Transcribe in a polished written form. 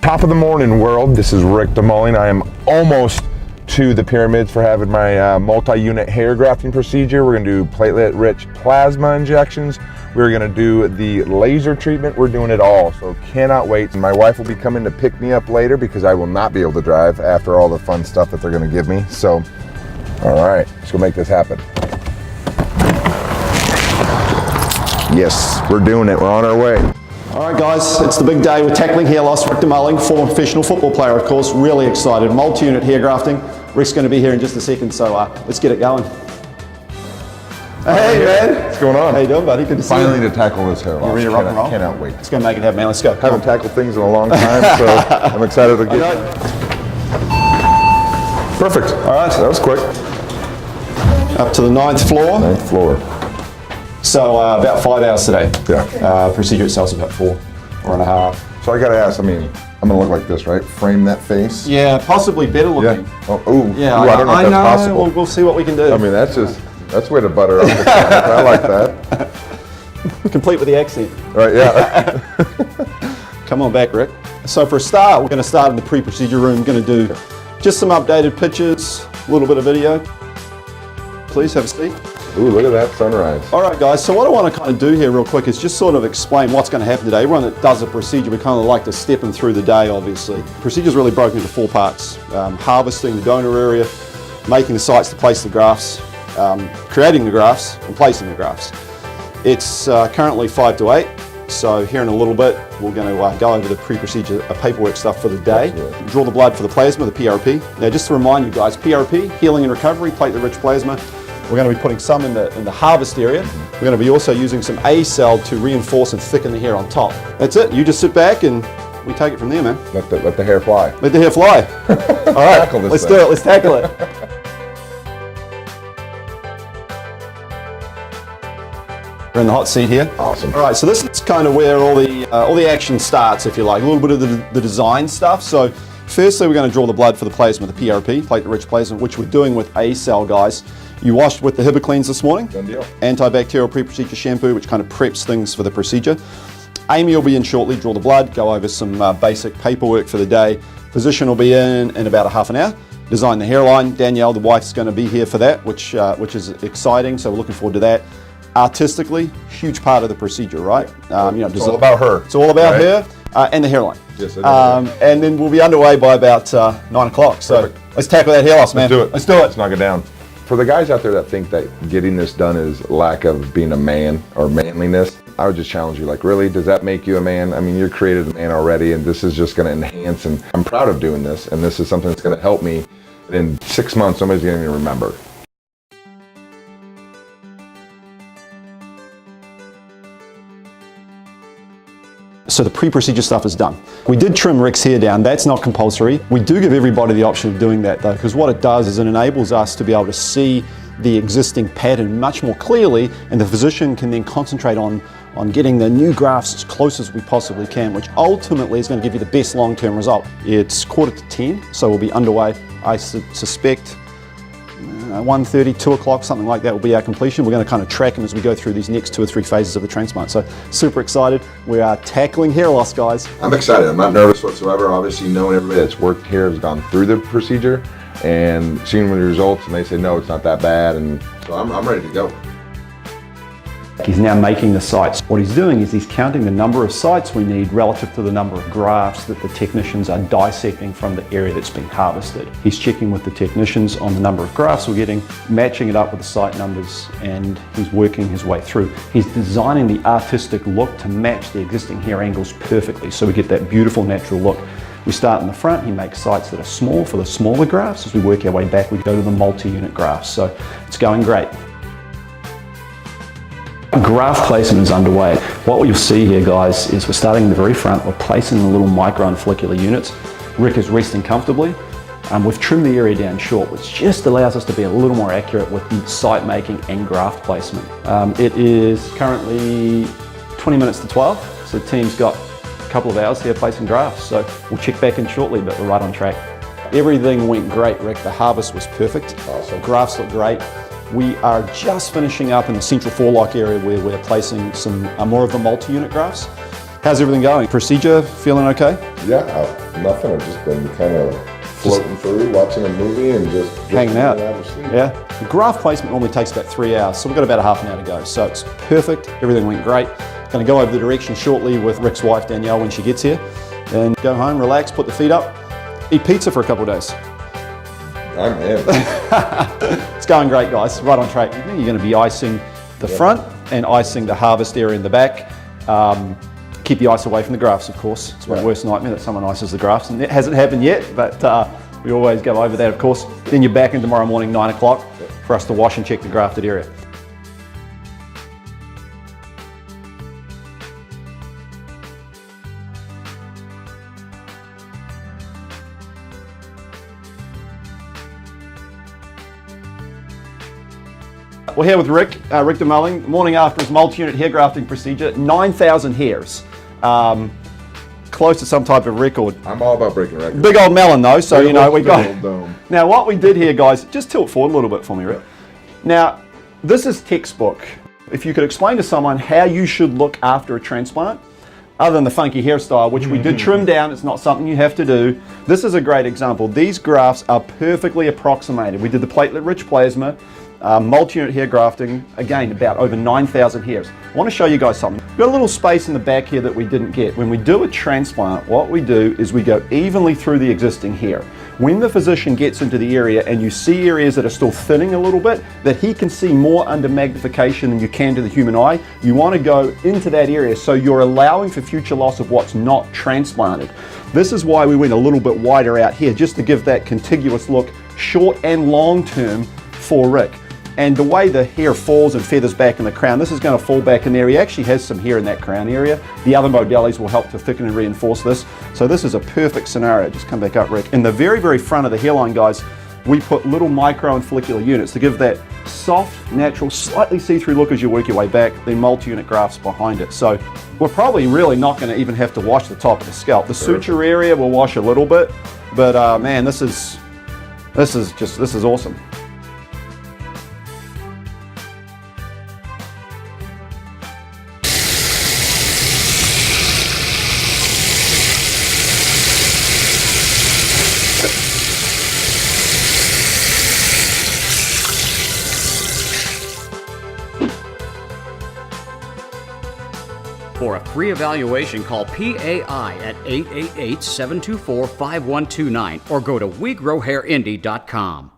Top of the morning, world. This is Rick DeMulling. I am almost to the pyramids for having my multi-unit hair grafting procedure. We're going to do platelet-rich plasma injections. We're going to do the laser treatment. We're doing it all, so cannot wait. My wife will be coming to pick me up later because I will not be able to drive after all the fun stuff that they're going to give me. So, all right, let's go make this happen. Yes, we're doing it. We're on our way. All right, guys, it's the big day. We're tackling hair loss. Rick DeMulling, former professional football player, of course, really excited. Multi-unit hair grafting. Rick's going to be here in just a second, so let's get it going. Hey, man. What's going on? How you doing, buddy? Good to see you. Finally to tackle this hair loss. You ready to rock and roll? Cannot wait. Let's go make it happen, man. Let's go. Haven't tackled things in a long time, so I'm excited to get it. Perfect. All right. That was quick. Up to the 9th floor. 9th floor. So about 5 hours today. Yeah. Procedure itself is about 4.5. So I gotta ask, I mean, I'm gonna look like this, right? Frame that face? Yeah, possibly better looking. Yeah. Oh, ooh. Yeah, Ooh, I don't know if that's possible. We'll see what we can do. I mean, that's way to butter up the camera. I like that. Complete with the accent. Right, yeah. Come on back, Rick. So for a start, we're gonna start in the pre-procedure room. We're gonna do just some updated pictures, a little bit of video. Please have a seat. Ooh, look at that sunrise. All right, guys, so what I want to kind of do here real quick is just sort of explain what's going to happen today. Everyone that does a procedure, we kind of like to step them through the day, obviously. The procedure is really broken into 4 parts. Harvesting the donor area, making the sites to place the grafts, creating the grafts, and placing the grafts. It's currently 5 to 8, so here in a little bit, we're going to go over the pre-procedure paperwork stuff for the day. Absolutely. Draw the blood for the plasma, the PRP. Now, just to remind you guys, PRP, healing and recovery, platelet-rich plasma. We're going to be putting some in the harvest area. We're going to be also using some A-cell to reinforce and thicken the hair on top. That's it. You just sit back and we take it from there, man. Let the hair fly. Let the hair fly. All right, let's do it. Let's tackle it. We're in the hot seat here. Awesome. All right, so this is kind of where all the action starts, if you like. A little bit of the design stuff. So firstly, we're going to draw the blood for the plasma, the PRP, platelet-rich plasma, which we're doing with A-cell, guys. You washed with the Hibicleans this morning. Done deal. Antibacterial pre-procedure shampoo, which kind of preps things for the procedure. Amy will be in shortly, draw the blood, go over some basic paperwork for the day. Physician will be in about a half an hour. Design the hairline. Danielle, the wife's going to be here for that, which is exciting, so we're looking forward to that. Artistically, huge part of the procedure, right? It's all about her. It's all about her and the hairline. Yes, it is. And then we'll be underway by about 9 o'clock. So Perfect. Let's tackle that hair loss, man. Let's do it. Let's do it. Let's knock it down. For the guys out there that think that getting this done is lack of being a man or manliness, I would just challenge you, like, really, does that make you a man? I mean, you're created a man already, and this is just going to enhance, and I'm proud of doing this, and this is something that's going to help me. In 6 months, nobody's going to remember. So the pre-procedure stuff is done. We did trim Rick's hair down. That's not compulsory. We do give everybody the option of doing that, though, because what it does is it enables us to be able to see the existing pattern much more clearly, and the physician can then concentrate on getting the new grafts as close as we possibly can, which ultimately is going to give you the best long-term result. It's 9:45, so we'll be underway. I suspect 1:30, 2 o'clock, something like that will be our completion. We're going to kind of track them as we go through these next 2 or 3 phases of the transplant. So super excited. We are tackling hair loss, guys. I'm excited. I'm not nervous whatsoever. Obviously, knowing everybody that's worked here has gone through the procedure and seeing the results, and they say, no, it's not that bad. And so I'm ready to go. He's now making the sites. What he's doing is he's counting the number of sites we need relative to the number of grafts that the technicians are dissecting from the area that's being harvested. He's checking with the technicians on the number of grafts we're getting, matching it up with the site numbers, and he's working his way through. He's designing the artistic look to match the existing hair angles perfectly, so we get that beautiful natural look. We start in the front. He makes sites that are small for the smaller grafts. As we work our way back, we go to the multi-unit grafts. So it's going great. Graft placement is underway. What you'll see here, guys, is we're starting in the very front. We're placing the little micro and follicular units. Rick is resting comfortably. We've trimmed the area down short, which just allows us to be a little more accurate with site making and graft placement. It is currently 20 minutes to 12, so the team's got a couple of hours here placing grafts. So we'll check back in shortly, but we're right on track. Everything went great, Rick. The harvest was perfect. Awesome. Grafts look great. We are just finishing up in the central forelock area where we're placing some more of the multi-unit grafts. How's everything going? Procedure feeling okay? Yeah, nothing. I've just been kind of floating through, watching a movie and just hanging out. of sleep. Yeah. The graft placement normally takes about 3 hours, so we've got about a half an hour to go. So it's perfect. Everything went great. Going to go over the direction shortly with Rick's wife Danielle when she gets here, and go home, relax, put the feet up, eat pizza for a couple of days. I'm in. It's going great, guys. Right on track. You're going to be icing the front and icing the harvest area in the back. Keep the ice away from the grafts, of course. It's my worst nightmare that someone ices the grafts, and it hasn't happened yet, but we always go over that, of course. Then you're back in tomorrow morning, 9 o'clock, for us to wash and check the grafted area. We're here with Rick DeMulling, morning after his multi-unit hair grafting procedure, 9,000 hairs. Close to some type of record. I'm all about breaking records. Big old melon though, so you know we got. Dome. Now what we did here, guys, just tilt forward a little bit for me, Rick. Now, this is textbook. If you could explain to someone how you should look after a transplant, other than the funky hairstyle, which we did trim down, it's not something you have to do. This is a great example. These grafts are perfectly approximated. We did the platelet-rich plasma, multi-unit hair grafting, again, about over 9,000 hairs. I want to show you guys something. We've got a little space in the back here that we didn't get. When we do a transplant, what we do is we go evenly through the existing hair. When the physician gets into the area and you see areas that are still thinning a little bit, that he can see more under magnification than you can to the human eye, you want to go into that area so you're allowing for future loss of what's not transplanted. This is why we went a little bit wider out here, just to give that contiguous look, short and long term, for Rick. And the way the hair falls and feathers back in the crown, this is going to fall back in there. He actually has some hair in that crown area. The other modalities will help to thicken and reinforce this. So this is a perfect scenario. Just come back up, Rick. In the very, very front of the hairline, guys, we put little micro and follicular units to give that soft, natural, slightly see-through look as you work your way back, then multi-unit grafts behind it. So we're probably really not going to even have to wash the top of the scalp. The suture area we'll wash a little bit, but man, this is awesome. For a free evaluation, call PAI at 888-724-5129 or go to WeGrowHairIndy.com.